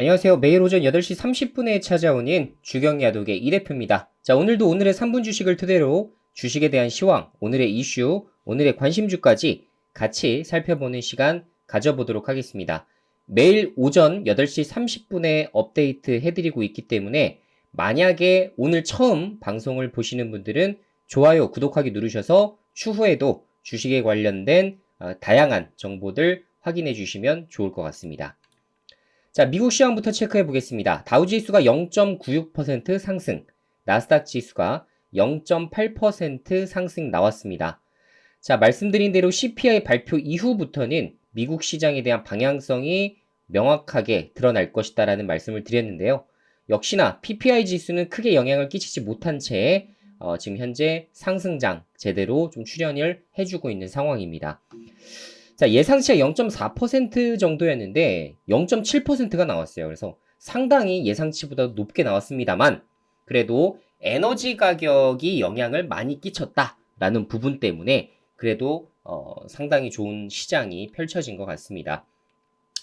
안녕하세요. 매일 오전 8시 30분에 찾아오는 주경야독의 이대표입니다. 자, 오늘도 오늘의 3분 주식을 토대로 주식에 대한 시황, 오늘의 이슈, 오늘의 관심주까지 같이 살펴보는 시간 가져보도록 하겠습니다. 매일 오전 8시 30분에 업데이트 해드리고 있기 때문에 만약에 오늘 처음 방송을 보시는 분들은 좋아요, 구독하기 누르셔서 추후에도 주식에 관련된 다양한 정보들 확인해 주시면 좋을 것 같습니다. 자, 미국 시황부터 체크해 보겠습니다. 다우지수가 0.96% 상승, 나스닥 지수가 0.8% 상승 나왔습니다. 자, 말씀드린 대로 CPI 발표 이후부터는 미국 시장에 대한 방향성이 명확하게 드러날 것이다라는 말씀을 드렸는데요. 역시나 PPI 지수는 크게 영향을 끼치지 못한 채 지금 현재 상승장 제대로 좀 출현을 해주고 있는 상황입니다. 자, 예상치가 0.4% 정도였는데 0.7%가 나왔어요. 그래서 상당히 예상치보다 높게 나왔습니다만 그래도 에너지 가격이 영향을 많이 끼쳤다라는 부분 때문에 그래도 상당히 좋은 시장이 펼쳐진 것 같습니다.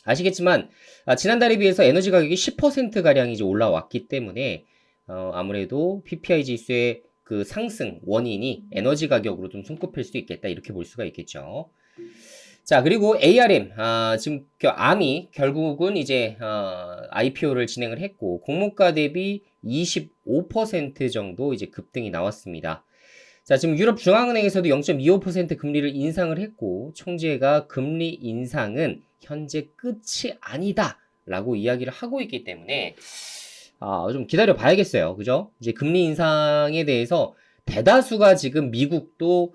아시겠지만 지난달에 비해서 에너지 가격이 10%가량 이제 올라왔기 때문에 아무래도 PPI 지수의 그 상승 원인이 에너지 가격으로 좀 손꼽힐 수 있겠다 이렇게 볼 수가 있겠죠. 자, 그리고 ARM, 지금 암이 결국은 이제 IPO를 진행을 했고 공모가 대비 25% 정도 이제 급등이 나왔습니다. 자, 지금 유럽 중앙은행에서도 0.25% 금리를 인상을 했고 총재가 금리 인상은 현재 끝이 아니다라고 이야기를 하고 있기 때문에 좀 기다려 봐야겠어요. 그죠? 이제 금리 인상에 대해서 대다수가 지금 미국도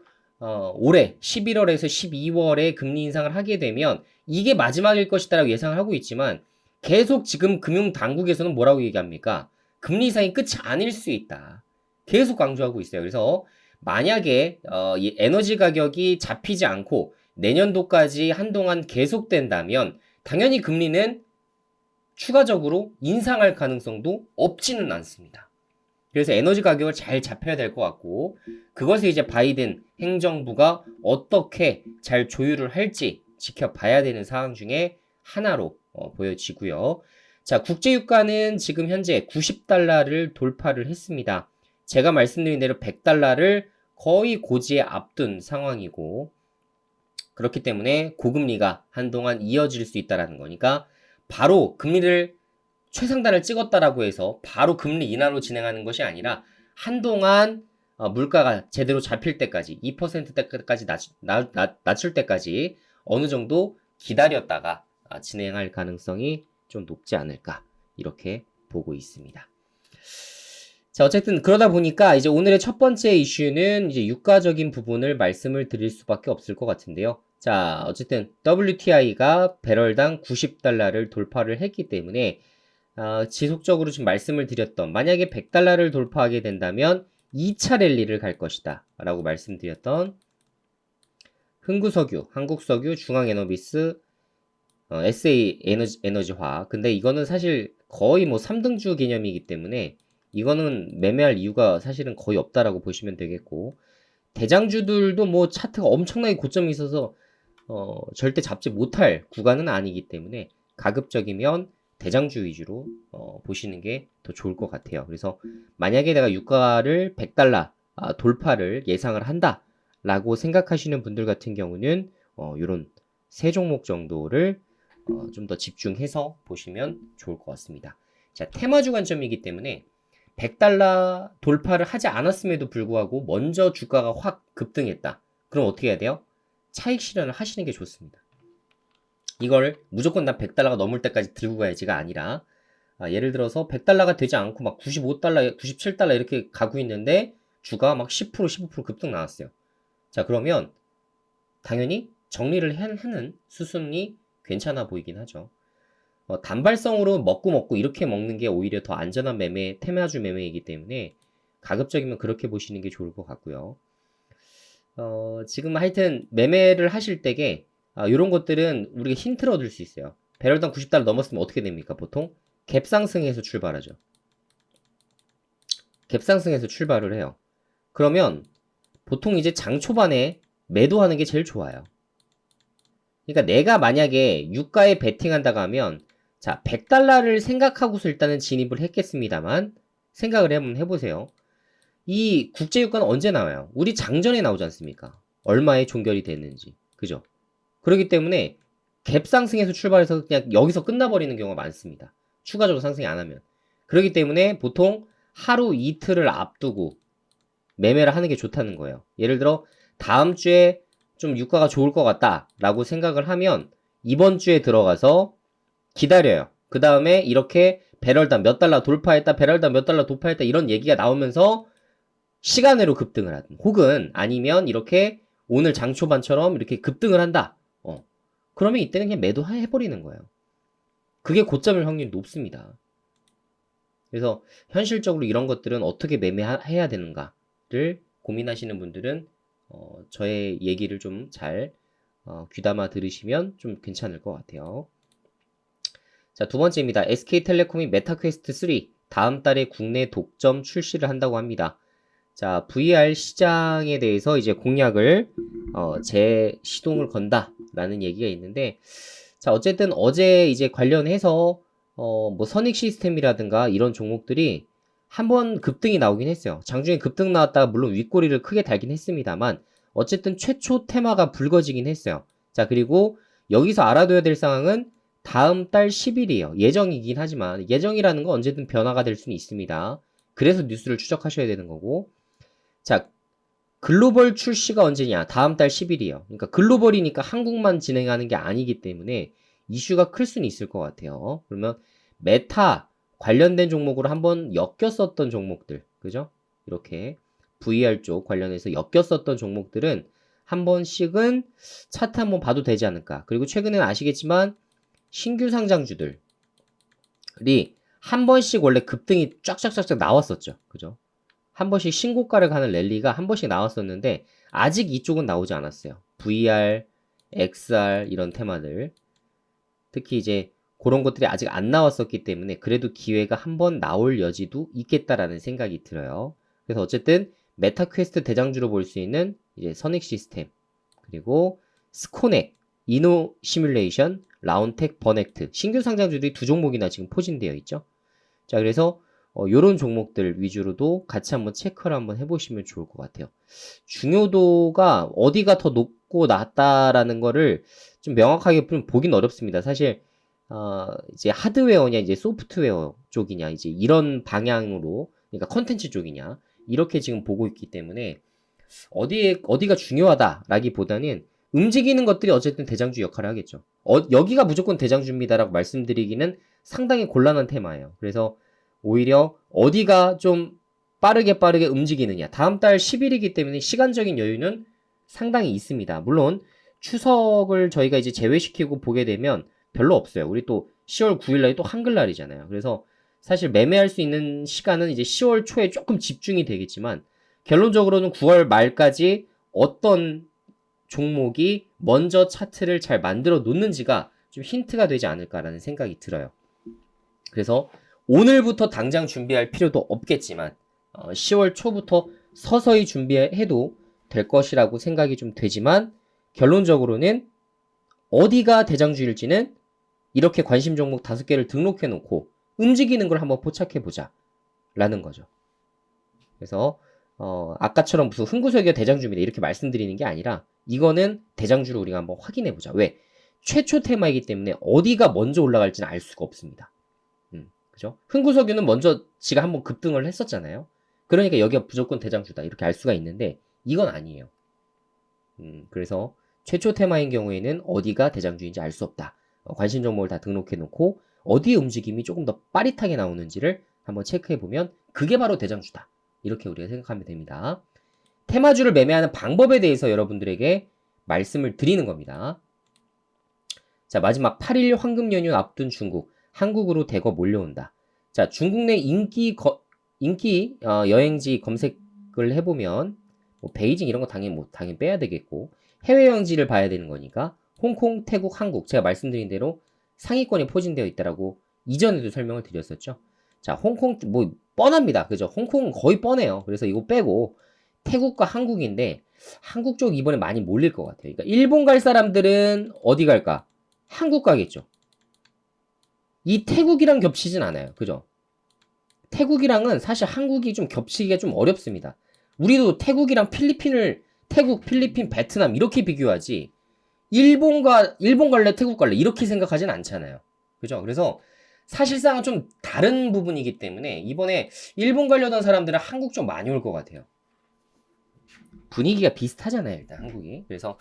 올해 11월에서 12월에 금리 인상을 하게 되면 이게 마지막일 것이다라고 예상을 하고 있지만 계속 지금 금융당국에서는 뭐라고 얘기합니까? 금리 인상이 끝이 아닐 수 있다. 계속 강조하고 있어요. 그래서 만약에 이 에너지 가격이 잡히지 않고 내년도까지 한동안 계속된다면 당연히 금리는 추가적으로 인상할 가능성도 없지는 않습니다. 그래서 에너지 가격을 잘 잡혀야 될 것 같고 그것을 이제 바이든 행정부가 어떻게 잘 조율을 할지 지켜봐야 되는 상황 중에 하나로 보여지고요. 자, 국제유가는 지금 현재 90달러를 돌파를 했습니다. 제가 말씀드린 대로 100달러를 거의 고지에 앞둔 상황이고 그렇기 때문에 고금리가 한동안 이어질 수 있다는 거니까 바로 금리를 최상단을 찍었다라고 해서 바로 금리 인하로 진행하는 것이 아니라 한동안 물가가 제대로 잡힐 때까지 2%대까지 낮출 때까지 어느 정도 기다렸다가 진행할 가능성이 좀 높지 않을까 이렇게 보고 있습니다. 자, 어쨌든 그러다 보니까 이제 오늘의 첫 번째 이슈는 이제 유가적인 부분을 말씀을 드릴 수밖에 없을 것 같은데요. 자, 어쨌든 WTI가 배럴당 90달러를 돌파를 했기 때문에 지속적으로 지금 말씀을 드렸던 만약에 100달러를 돌파하게 된다면 2차 랠리를 갈 것이다 라고 말씀드렸던 흥구석유, 한국석유, 중앙에너비스, SA 에너지화 근데 이거는 사실 거의 뭐 3등주 개념이기 때문에 이거는 매매할 이유가 사실은 거의 없다라고 보시면 되겠고 대장주들도 뭐 차트가 엄청나게 고점이 있어서 절대 잡지 못할 구간은 아니기 때문에 가급적이면 대장주 위주로 보시는 게 더 좋을 것 같아요. 그래서 만약에 내가 유가를 100달러 돌파를 예상을 한다 라고 생각하시는 분들 같은 경우는 이런 세 종목 정도를 좀 더 집중해서 보시면 좋을 것 같습니다. 자, 테마주 관점이기 때문에 100달러 돌파를 하지 않았음에도 불구하고 먼저 주가가 확 급등했다. 그럼 어떻게 해야 돼요? 차익 실현을 하시는 게 좋습니다. 이걸 무조건 난 100달러가 넘을 때까지 들고 가야지가 아니라 예를 들어서 100달러가 되지 않고 막 95달러, 97달러 이렇게 가고 있는데 주가 막 10%, 15% 급등 나왔어요. 자, 그러면 당연히 정리를 하는 수순이 괜찮아 보이긴 하죠. 단발성으로 먹고 이렇게 먹는 게 오히려 더 안전한 매매, 테마주 매매이기 때문에 가급적이면 그렇게 보시는 게 좋을 것 같고요. 지금 하여튼 매매를 하실 때에 이런 것들은 우리가 힌트를 얻을 수 있어요. 배럴당 90달러 넘었으면 어떻게 됩니까? 보통 갭상승해서 출발하죠. 갭상승해서 출발을 해요. 그러면 보통 이제 장 초반에 매도하는 게 제일 좋아요. 그러니까 내가 만약에 유가에 베팅한다고 하면 자, 100달러를 생각하고서 일단은 진입을 했겠습니다만 생각을 한번 해보세요. 이 국제유가는 언제 나와요? 우리 장전에 나오지 않습니까? 얼마에 종결이 됐는지. 그죠? 그렇기 때문에 갭 상승에서 출발해서 그냥 여기서 끝나버리는 경우가 많습니다. 추가적으로 상승이 안 하면. 그렇기 때문에 보통 하루 이틀을 앞두고 매매를 하는 게 좋다는 거예요. 예를 들어 다음 주에 좀 유가가 좋을 것 같다라고 생각을 하면 이번 주에 들어가서 기다려요. 그 다음에 이렇게 배럴당 몇 달러 돌파했다, 배럴당 몇 달러 돌파했다 이런 얘기가 나오면서 시간으로 급등을 하든 혹은 아니면 이렇게 오늘 장 초반처럼 이렇게 급등을 한다. 그러면 이때는 그냥 매도해버리는 거예요. 그게 고점일 확률이 높습니다. 그래서 현실적으로 이런 것들은 어떻게 매매해야 되는가를 고민하시는 분들은 저의 얘기를 좀 잘 귀담아 들으시면 좀 괜찮을 것 같아요. 자, 두 번째입니다. SK텔레콤이 메타퀘스트 3 다음 달에 국내 독점 출시를 한다고 합니다. 자, VR 시장에 대해서 이제 공약을 재시동을 건다라는 얘기가 있는데, 자, 어쨌든 어제 이제 관련해서 뭐 선익 시스템이라든가 이런 종목들이 한번 급등이 나오긴 했어요. 장중에 급등 나왔다가 물론 윗꼬리를 크게 달긴 했습니다만 어쨌든 최초 테마가 불거지긴 했어요. 자, 그리고 여기서 알아둬야 될 상황은 다음 달 10일이에요. 예정이긴 하지만 예정이라는 건 언제든 변화가 될 수는 있습니다. 그래서 뉴스를 추적하셔야 되는 거고, 자, 글로벌 출시가 언제냐? 다음 달 10일이에요. 그러니까 글로벌이니까 한국만 진행하는 게 아니기 때문에 이슈가 클 수는 있을 것 같아요. 그러면 메타 관련된 종목으로 한번 엮였었던 종목들, 그죠? 이렇게 VR 쪽 관련해서 엮였었던 종목들은 한 번씩은 차트 한번 봐도 되지 않을까. 그리고 최근에는 아시겠지만 신규 상장주들이 한 번씩 원래 급등이 쫙쫙쫙쫙 나왔었죠. 그죠? 한 번씩 신고가를 가는 랠리가 한 번씩 나왔었는데 아직 이쪽은 나오지 않았어요. VR, XR 이런 테마들. 특히 이제 그런 것들이 아직 안 나왔었기 때문에 그래도 기회가 한 번 나올 여지도 있겠다라는 생각이 들어요. 그래서 어쨌든 메타퀘스트 대장주로 볼 수 있는 이제 선익 시스템, 그리고 스코넥, 이노 시뮬레이션, 라운텍, 버넥트 신규 상장주들이 두 종목이나 지금 포진되어 있죠. 자, 그래서 요런 종목들 위주로도 같이 한번 체크를 한번 해보시면 좋을 것 같아요. 중요도가 어디가 더 높고 낮다라는 거를 좀 명확하게 보긴 어렵습니다. 사실 이제 하드웨어냐 이제 소프트웨어 쪽이냐 이제 이런 방향으로, 그러니까 컨텐츠 쪽이냐 이렇게 지금 보고 있기 때문에 어디가 중요하다라기보다는 움직이는 것들이 어쨌든 대장주 역할을 하겠죠. 여기가 무조건 대장주입니다라고 말씀드리기는 상당히 곤란한 테마예요. 그래서 오히려 어디가 좀 빠르게 움직이느냐. 다음 달 10일이기 때문에 시간적인 여유는 상당히 있습니다. 물론 추석을 저희가 이제 제외시키고 보게 되면 별로 없어요. 우리 또 10월 9일날이 또 한글날이잖아요. 그래서 사실 매매할 수 있는 시간은 이제 10월 초에 조금 집중이 되겠지만 결론적으로는 9월 말까지 어떤 종목이 먼저 차트를 잘 만들어 놓는지가 좀 힌트가 되지 않을까라는 생각이 들어요. 그래서 오늘부터 당장 준비할 필요도 없겠지만 10월 초부터 서서히 준비해도 될 것이라고 생각이 좀 되지만 결론적으로는 어디가 대장주일지는 이렇게 관심 종목 5개를 등록해 놓고 움직이는 걸 한번 포착해 보자 라는 거죠. 그래서 아까처럼 무슨 흥구석이가 대장주입니다 이렇게 말씀드리는 게 아니라 이거는 대장주를 우리가 한번 확인해 보자. 왜? 최초 테마이기 때문에 어디가 먼저 올라갈지는 알 수가 없습니다. 그죠? 흥구석유는 먼저 지가 한번 급등을 했었잖아요. 그러니까 여기가 무조건 대장주다 이렇게 알 수가 있는데 이건 아니에요. 그래서 최초 테마인 경우에는 어디가 대장주인지 알 수 없다. 관심 종목을 다 등록해 놓고 어디의 움직임이 조금 더 빠릿하게 나오는지를 한번 체크해 보면 그게 바로 대장주다. 이렇게 우리가 생각하면 됩니다. 테마주를 매매하는 방법에 대해서 여러분들에게 말씀을 드리는 겁니다. 자, 마지막 8일 황금 연휴 앞둔 중국. 한국으로 대거 몰려온다. 자, 중국 내 인기 여행지 검색을 해보면 뭐 베이징 이런 거 당연히 빼야 되겠고 해외 여행지를 봐야 되는 거니까 홍콩, 태국, 한국 제가 말씀드린 대로 상위권에 포진되어 있다라고 이전에도 설명을 드렸었죠. 자, 홍콩 뭐 뻔합니다. 그죠? 홍콩은 거의 뻔해요. 그래서 이거 빼고 태국과 한국인데 한국 쪽 이번에 많이 몰릴 것 같아요. 그러니까 일본 갈 사람들은 어디 갈까? 한국 가겠죠. 이 태국이랑 겹치진 않아요. 그죠? 태국이랑은 사실 한국이 좀 겹치기가 좀 어렵습니다. 우리도 태국이랑 태국, 필리핀, 베트남 이렇게 비교하지 일본 갈래, 태국 갈래 이렇게 생각하진 않잖아요. 그죠? 그래서 사실상은 좀 다른 부분이기 때문에 이번에 일본 가려던 사람들은 한국 좀 많이 올 것 같아요. 분위기가 비슷하잖아요, 일단 한국이. 그래서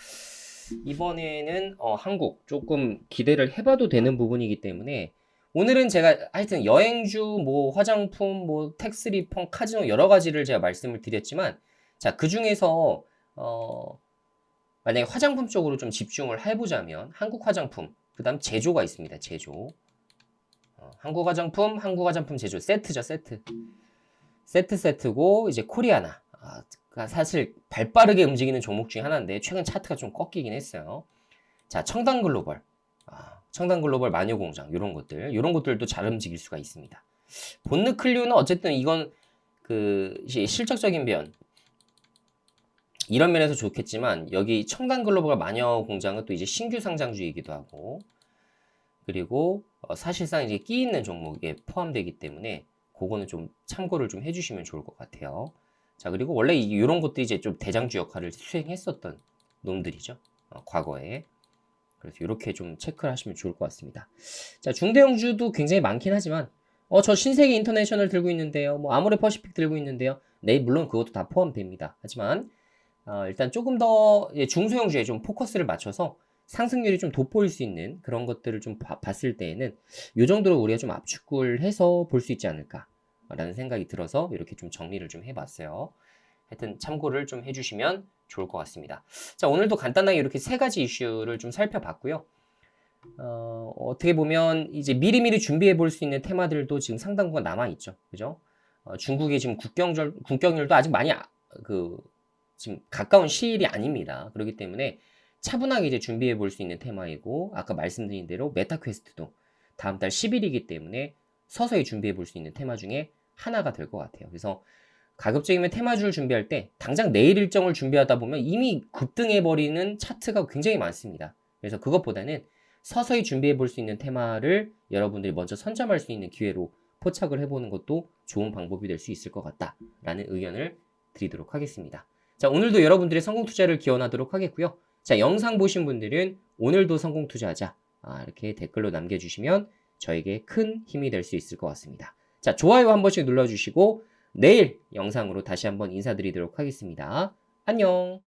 이번에는 한국 조금 기대를 해봐도 되는 부분이기 때문에 오늘은 제가 하여튼 여행주, 뭐 화장품, 뭐 텍스 리펀, 카지노 여러 가지를 제가 말씀을 드렸지만 자, 그 중에서 만약에 화장품 쪽으로 좀 집중을 해보자면 한국 화장품, 그 다음 제조가 있습니다. 제조. 한국 화장품 제조 세트죠, 세트. 세트고 이제 코리아나. 사실 발빠르게 움직이는 종목 중에 하나인데 최근 차트가 좀 꺾이긴 했어요. 자, 청담글로벌. 청담글로벌 마녀공장 이런 것들도 잘 움직일 수가 있습니다. 본느클류는 어쨌든 이건 실적적인 면 이런 면에서 좋겠지만 여기 청담글로벌 마녀공장은 또 이제 신규 상장주이기도 하고 그리고 사실상 이제 끼 있는 종목에 포함되기 때문에 그거는 좀 참고를 좀 해주시면 좋을 것 같아요. 자, 그리고 원래 이런 것들이 이제 좀 대장주 역할을 수행했었던 놈들이죠. 과거에. 그래서 이렇게 좀 체크를 하시면 좋을 것 같습니다. 자, 중대형주도 굉장히 많긴 하지만, 저 신세계 인터내셔널 들고 있는데요. 뭐, 아모레 퍼시픽 들고 있는데요. 네, 물론 그것도 다 포함됩니다. 하지만, 일단 조금 더 중소형주에 좀 포커스를 맞춰서 상승률이 좀 돋보일 수 있는 그런 것들을 좀 봤을 때에는 이 정도로 우리가 좀 압축을 해서 볼 수 있지 않을까. 라는 생각이 들어서 이렇게 좀 정리를 좀 해봤어요. 하여튼 참고를 좀 해주시면 좋을 것 같습니다. 자, 오늘도 간단하게 이렇게 세 가지 이슈를 좀 살펴봤고요. 어떻게 보면 이제 미리미리 준비해 볼 수 있는 테마들도 지금 상당 부분 남아있죠. 그죠? 중국의 지금 국경률도 아직 많이 지금 가까운 시일이 아닙니다. 그렇기 때문에 차분하게 이제 준비해 볼 수 있는 테마이고 아까 말씀드린 대로 메타퀘스트도 다음 달 10일이기 때문에 서서히 준비해 볼 수 있는 테마 중에 하나가 될 것 같아요. 그래서 가급적이면 테마주를 준비할 때 당장 내일 일정을 준비하다 보면 이미 급등해 버리는 차트가 굉장히 많습니다. 그래서 그것보다는 서서히 준비해 볼 수 있는 테마를 여러분들이 먼저 선점할 수 있는 기회로 포착을 해보는 것도 좋은 방법이 될 수 있을 것 같다라는 의견을 드리도록 하겠습니다. 자, 오늘도 여러분들의 성공 투자를 기원하도록 하겠고요. 자, 영상 보신 분들은 오늘도 성공 투자하자 이렇게 댓글로 남겨주시면 저에게 큰 힘이 될 수 있을 것 같습니다. 자, 좋아요 한 번씩 눌러주시고 내일 영상으로 다시 한번 인사드리도록 하겠습니다. 안녕.